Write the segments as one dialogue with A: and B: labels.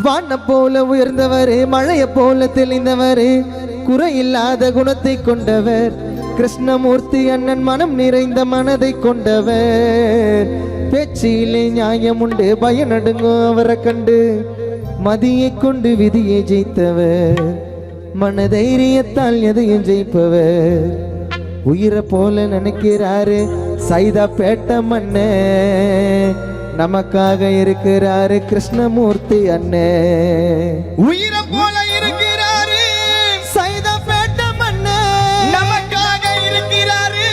A: வான போல உயர்ந்தவர், மழைய போல தெளிந்தவர், குறையில்லாத குணத்தை கொண்டவர் கிருஷ்ணமூர்த்தி அண்ணன். மனம் நிறைந்த மனதை கொண்டவர், பேச்சிலே நியாயம் உண்டு, பயனடுங்கும் அவரை கண்டு. மதியை கொண்டு விதியை ஜெயித்தவர், மனதைரியத்தால் எதையும் ஜெயிப்பவர். உயிரை போல நினைக்கிறாரு சைதா பேட்ட மண்ண, நமக்காக இருக்கிறாரு கிருஷ்ணமூர்த்தி அண்ணே.
B: உயிரை போல இருக்கிறாரு
A: சைதா பேட்ட மண்ண,
B: நமக்காக இருக்கிறாரு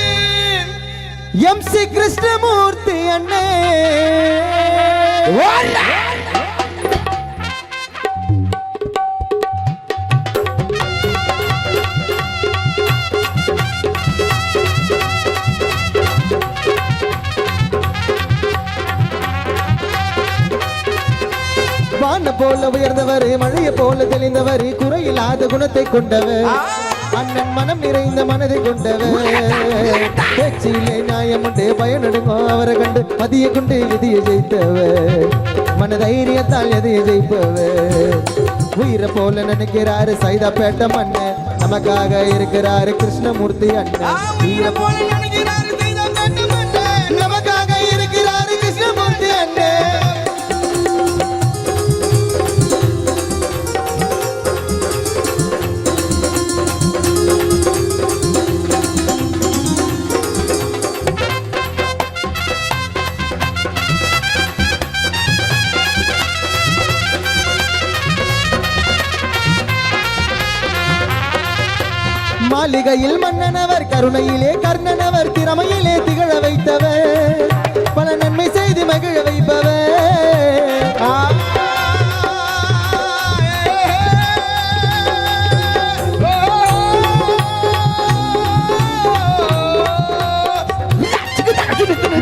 A: MC கிருஷ்ணமூர்த்தி அண்ணே. வான போல உயர்ந்தவர், மழைய போல தெளிந்தவர், குறையில்லாத குணத்தை கொண்டவர் அண்ணன். மனம் நிறைந்த மனதை கொண்டவர், பேச்சிலே நியாயம் உண்டு, பயனடுங்கும் அவரை கண்டு. மதியை கொண்டு விதியை ஜெயித்தவர், மனதைரியத்தால் எதையை ஜெயிப்பவர். உயிரை போல நினைக்கிறாரு சைதா பேட்ட மண்ண, நமக்காக இருக்கிறாரு கிருஷ்ணமூர்த்தி அண்ணன்.
B: உயிரை போல நினைக்கிறாரு சைதா பேட்ட மண்ண,
A: நமக்காக இருக்கிறாரு கிருஷ்ணமூர்த்தி அண்ணன். மாளிகையில் மன்னனவர், கருணையிலே கர்ணனவர், திறமையிலே திகழ வைத்தவர், பல நன்மை செய்து மகிழ வைப்பவர்.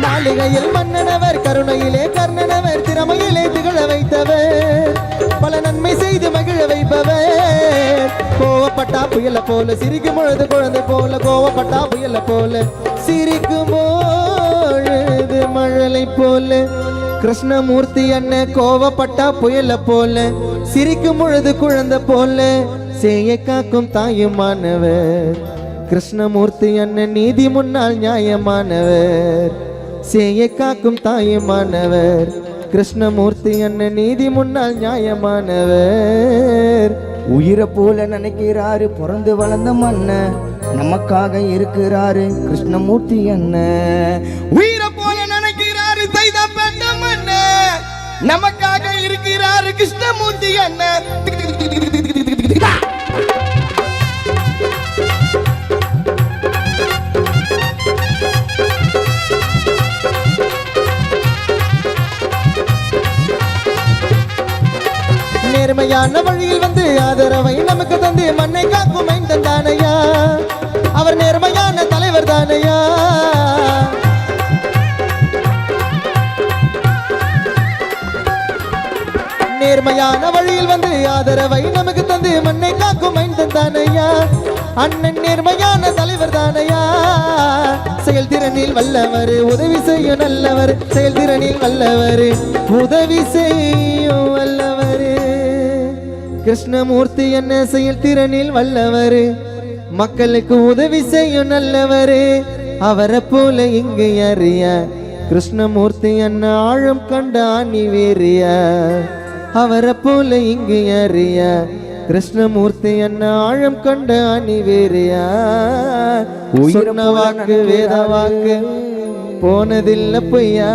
A: மாளிகையில் மன்னனவர், கருணையிலே கர்ணனவர், திறமையிலே திகழ வைத்தவர், பல நன்மை செய்து மகிழ வைப்பவர். கோவப்பட்டா புயல போல சிரிக்கும் பொழுது குழந்தை போல, கோவப்பட்டா புயல போல சிரிக்கும் பொழுது மழலை போல கிருஷ்ணமூர்த்தி அண்ணன். கோவப்பட்டா புயல போல சிரிக்கும் பொழுது குழந்தை போல, சேயை காக்கும் தாயுமானவர் கிருஷ்ணமூர்த்தி அண்ணன். நீதி முன்னால் நியாயமானவர், சேயை காக்கும் தாயுமானவர் கிருஷ்ணமூர்த்தி அண்ணன். நீதி முன்னால் நியாயமானவர்.
C: உயிரை போல நினைக்கிறாரு பிறந்து வளர்ந்த மண்ண, நமக்காக இருக்கிறாரு கிருஷ்ணமூர்த்தி அண்ணன்.
B: உயிரை போல நினைக்கிறாரு சைதா பேட்ட மண்ண, நமக்காக இருக்கிறாரு கிருஷ்ணமூர்த்தி அண்ணன்.
A: நேர்மையான வழியில் வந்து ஆதரவை நமக்கு தந்து மண்ணை காக்கும் மைந்தன் தானையா, அவர் நேர்மையான தலைவர் தானையா. நேர்மையான வழியில் வந்து ஆதரவை நமக்கு தந்து மண்ணை காக்கும் மைந்தன் தானையா, அண்ணன் நேர்மையான தலைவர் தானையா. செயல்திறனில் வல்லவர், உதவி செய்யும் நல்லவர், செயல்திறனில் வல்லவர், உதவி செய்யும் வல்லவர் கிருஷ்ணமூர்த்தி என்ன. செயல்திறனில் வல்லவர், மக்களுக்கு உதவி செய்யும் நல்லவர், அவரை போல இங்கு அறிய கிருஷ்ணமூர்த்தி என்ன. ஆழம் கண்ட அணிவேறிய அவரை போல இங்கு அறிய கிருஷ்ணமூர்த்தி என்ன. ஆழம் கண்ட அணிவேறிய. சொன்ன வாக்கு வேத வாக்கு போனதில்லை பொய்யா,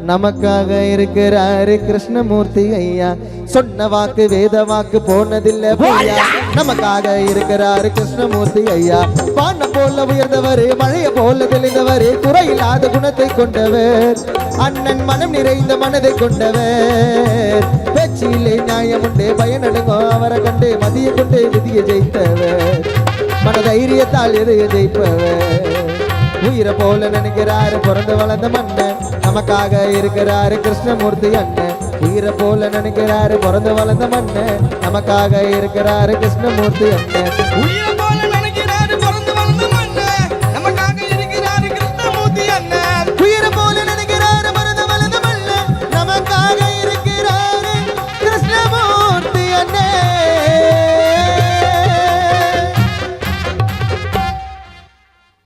A: நமக்காக இருக்கிறாரு கிருஷ்ணமூர்த்தி ஐயா. சொன்ன வாக்கு வேத வாக்கு போனதில்லை பொய்யா, நமக்காக இருக்கிறாரு கிருஷ்ணமூர்த்தி ஐயா. வான போல உயர்ந்தவர், மழைய போல தெளிந்தவர், குறையில்லாத குணத்தை கொண்டவர் அண்ணன். மனம் நிறைந்த மனதை கொண்டவர், பேச்சிலே நியாயம் உண்டு, பயனடுங்கும் அவரை கண்டு. மதியை கொண்டு விதியை ஜெயித்தவர், மனதைரியத்தால் எதையை ஜெயிப்பவர். உயிரை போல நினைக்கிறாரு பிறந்து வளர்ந்த மண்ணன், நமக்காக இருக்கிறாரு கிருஷ்ணமூர்த்தி அண்ணன். உயிரை போல நினைக்கிறாரு பிறந்து வளர்ந்த மண்ணன், நமக்காக இருக்கிறாரு கிருஷ்ணமூர்த்தி அண்ணன்.